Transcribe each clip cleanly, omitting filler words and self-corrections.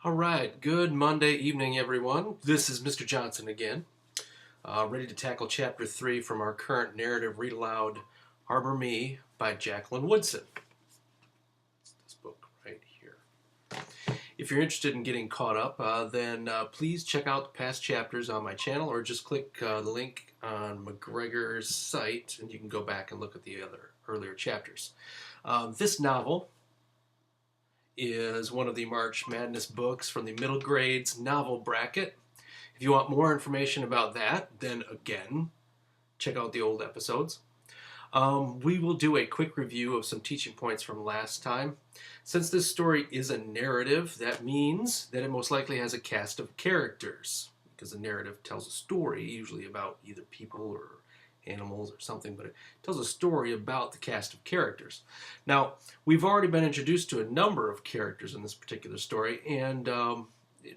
All right, good Monday evening, everyone. This is Mr. Johnson again, ready to tackle Chapter 3 from our current narrative read aloud, Harbor Me by Jacqueline Woodson. This book right here. If you're interested in getting caught up, then please check out the past chapters on my channel or just click the link on McGregor's site and you can go back and look at the other earlier chapters. This novel is one of the March Madness books from the middle grades novel bracket. If you want more information about that, then again, check out the old episodes. We will do a quick review of some teaching points from last time. Since this story is a narrative, that means that it most likely has a cast of characters, because a narrative tells a story, usually about either people or animals or something, but it tells a story about the cast of characters. Now, we've already been introduced to a number of characters in this particular story, and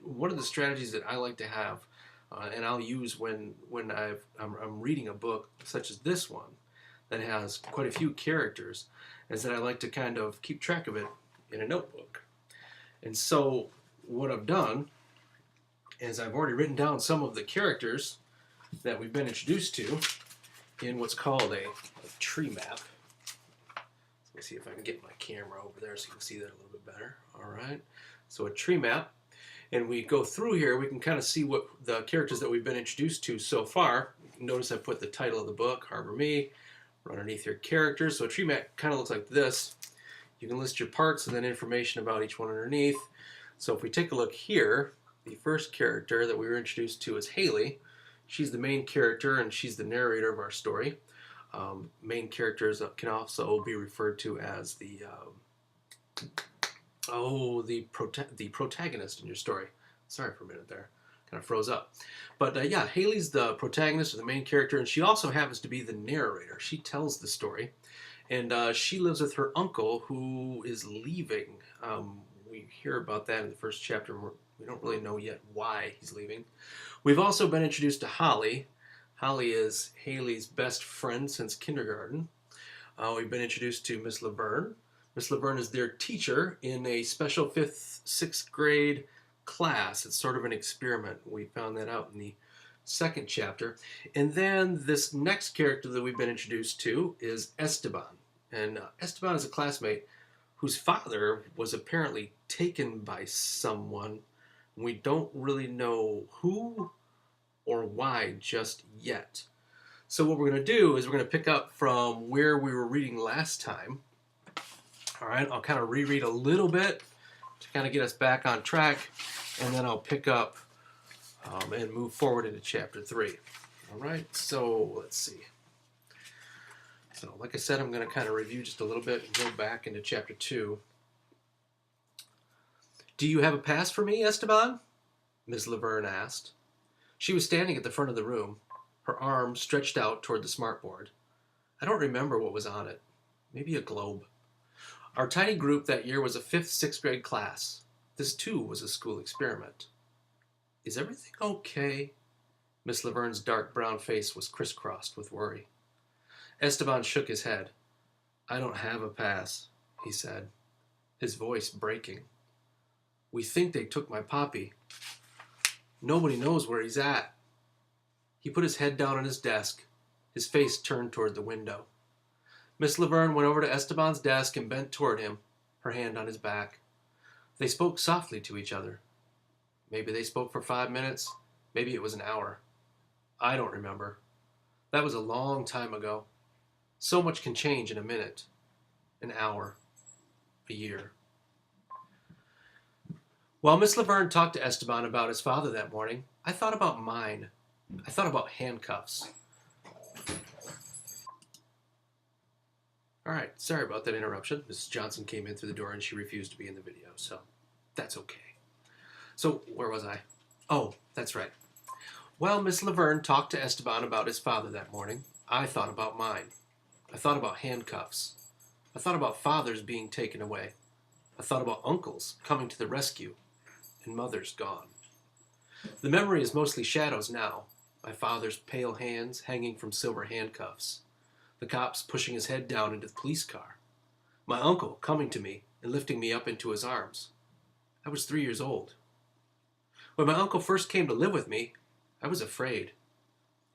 one of the strategies that I like to have, and I'll use when I'm reading a book such as this one that has quite a few characters, is that I like to kind of keep track of it in a notebook. And so what I've done is I've already written down some of the characters that we've been introduced to in what's called a tree map. Let me see if I can get my camera over there so you can see that a little bit better. All right, so a tree map, and we go through here, we can kind of see what the characters that we've been introduced to so far. Notice I put the title of the book, Harbor Me, underneath your characters. So a tree map kind of looks like this. You can list your parts and then information about each one underneath. So if we take a look here, the first character that we were introduced to is Haley. She's the main character and she's the narrator of our story. Main characters can also be referred to as the protagonist in your story. Sorry for a minute there, kind of froze up. But yeah, Haley's the protagonist or the main character, and she also happens to be the narrator. She tells the story, and she lives with her uncle who is leaving. We hear about that in the first chapter. We don't really know yet why he's leaving. We've also been introduced to Holly. Holly is Haley's best friend since kindergarten. We've been introduced to Miss Laverne. Miss Laverne is their teacher in a special 5th, 6th grade class. It's sort of an experiment. We found that out in the second chapter. And then this next character that we've been introduced to is Esteban. And Esteban is a classmate whose father was apparently taken by someone. We don't really know who or why just yet. So what we're going to do is we're going to pick up from where we were reading last time. All right, I'll kind of reread a little bit to kind of get us back on track, and then I'll pick up and move forward into chapter 3. All right, so let's see. So like I said, I'm going to kind of review just a little bit and go back into chapter 2. Do you have a pass for me, Esteban? Miss Laverne asked. She was standing at the front of the room, her arm stretched out toward the smartboard. I don't remember what was on it. Maybe a globe. Our tiny group that year was a 5th, 6th grade class. This, too, was a school experiment. Is everything okay? Miss Laverne's dark brown face was crisscrossed with worry. Esteban shook his head. I don't have a pass, he said, his voice breaking. We think they took my poppy. Nobody knows where he's at. He put his head down on his desk, his face turned toward the window. Miss Laverne went over to Esteban's desk and bent toward him, her hand on his back. They spoke softly to each other. Maybe they spoke for 5 minutes. Maybe it was an hour. I don't remember. That was a long time ago. So much can change in a minute, an hour, a year. While Miss Laverne talked to Esteban about his father that morning, I thought about mine. I thought about handcuffs. All right, sorry about that interruption. Mrs. Johnson came in through the door and she refused to be in the video, so that's okay. So, where was I? Oh, that's right. While Miss Laverne talked to Esteban about his father that morning, I thought about mine. I thought about handcuffs. I thought about fathers being taken away. I thought about uncles coming to the rescue, and mothers gone. The memory is mostly shadows now, my father's pale hands hanging from silver handcuffs, the cops pushing his head down into the police car, my uncle coming to me and lifting me up into his arms. I was 3 years old. When my uncle first came to live with me, I was afraid.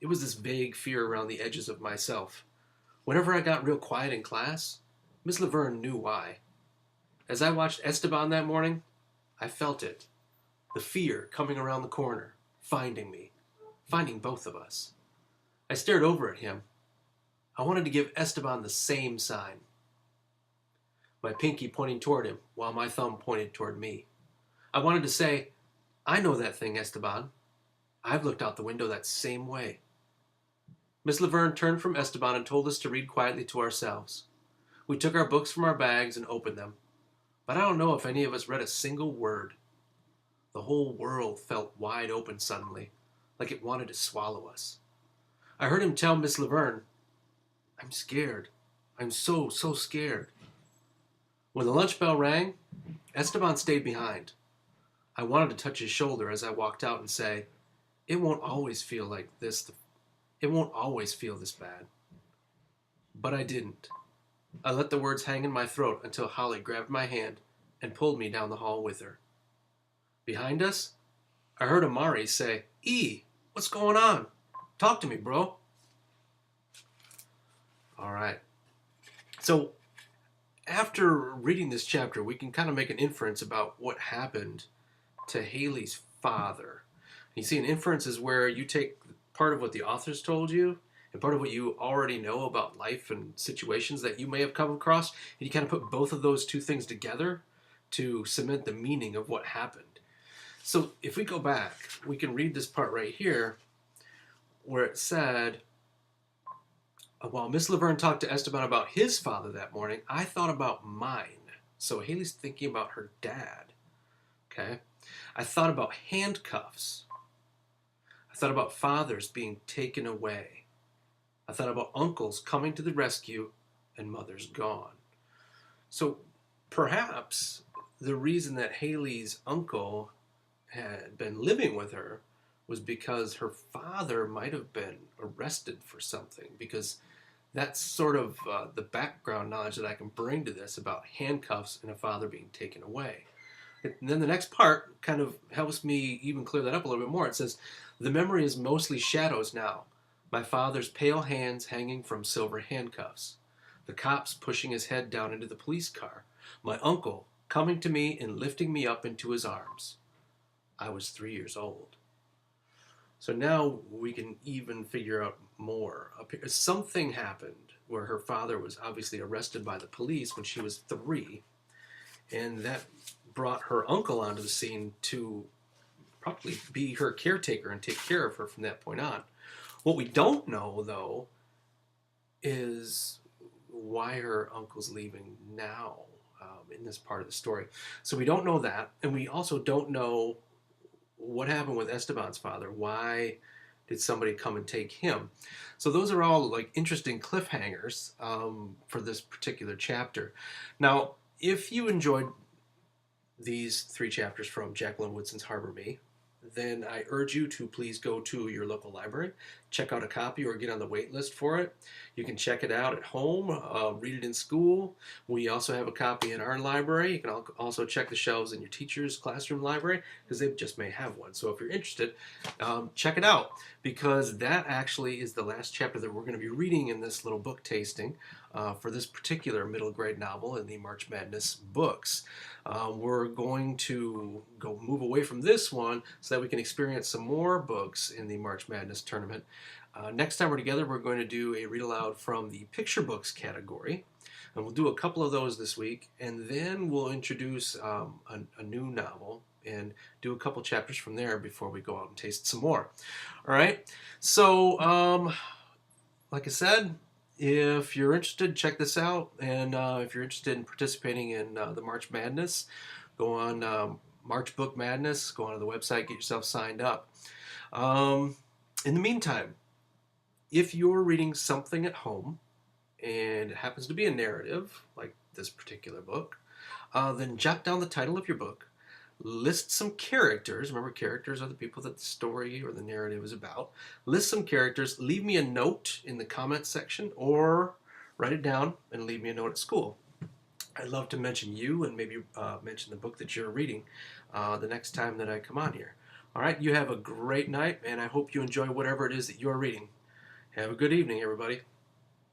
It was this vague fear around the edges of myself. Whenever I got real quiet in class, Miss Laverne knew why. As I watched Esteban that morning, I felt it. The fear coming around the corner, finding me, finding both of us. I stared over at him. I wanted to give Esteban the same sign. My pinky pointing toward him while my thumb pointed toward me. I wanted to say, I know that thing, Esteban. I've looked out the window that same way. Miss Laverne turned from Esteban and told us to read quietly to ourselves. We took our books from our bags and opened them, but I don't know if any of us read a single word. The whole world felt wide open suddenly, like it wanted to swallow us. I heard him tell Miss Laverne, I'm scared. I'm so scared. When the lunch bell rang, Esteban stayed behind. I wanted to touch his shoulder as I walked out and say, it won't always feel like this. It won't always feel this bad. But I didn't. I let the words hang in my throat until Holly grabbed my hand and pulled me down the hall with her. Behind us, I heard Amari say, E, what's going on? Talk to me, bro. All right. So after reading this chapter, we can kind of make an inference about what happened to Haley's father. You see, an inference is where you take part of what the authors told you and part of what you already know about life and situations that you may have come across, and you kind of put both of those two things together to cement the meaning of what happened. So if we go back, we can read this part right here where it said, while Miss Laverne talked to Esteban about his father that morning, I thought about mine. So Haley's thinking about her dad. Okay? I thought about handcuffs. I thought about fathers being taken away. I thought about uncles coming to the rescue and mothers gone. So perhaps the reason that Haley's uncle had been living with her was because her father might have been arrested for something, because that's sort of the background knowledge that I can bring to this about handcuffs and a father being taken away. And then the next part kind of helps me even clear that up a little bit more. It says, the memory is mostly shadows now. My father's pale hands hanging from silver handcuffs. The cops pushing his head down into the police car. My uncle coming to me and lifting me up into his arms. I was 3 years old. So now we can even figure out more. Something happened where her father was obviously arrested by the police when she was 3, and that brought her uncle onto the scene to probably be her caretaker and take care of her from that point on. What we don't know, though, is why her uncle's leaving now in this part of the story. So we don't know that, and we also don't know what happened with Esteban's father. Why did somebody come and take him? So those are all like interesting cliffhangers for this particular chapter. Now, if you enjoyed these 3 chapters from Jacqueline Woodson's Harbor Me, then I urge you to please go to your local library, check out a copy or get on the wait list for it. You can check it out at home, read it in school. We also have a copy in our library. You can also check the shelves in your teacher's classroom library, because they just may have one. So if you're interested, check it out, because that actually is the last chapter that we're going to be reading in this little book tasting for this particular middle grade novel in the March Madness books. We're going to move away from this one so that we can experience some more books in the March Madness tournament. Next time we're together, we're going to do a read aloud from the picture books category, and we'll do a couple of those this week, and then we'll introduce a new novel and do a couple chapters from there before we go out and taste some more. All right, so like I said, if you're interested, check this out. And if you're interested in participating in the March Madness, go on March Book Madness, go on to the website, get yourself signed up. In the meantime, if you're reading something at home and it happens to be a narrative, like this particular book, then jot down the title of your book, list some characters. Remember, characters are the people that the story or the narrative is about. List some characters, leave me a note in the comments section, or write it down and leave me a note at school. I'd love to mention you and maybe mention the book that you're reading the next time that I come on here. All right, you have a great night, and I hope you enjoy whatever it is that you're reading. Have a good evening, everybody.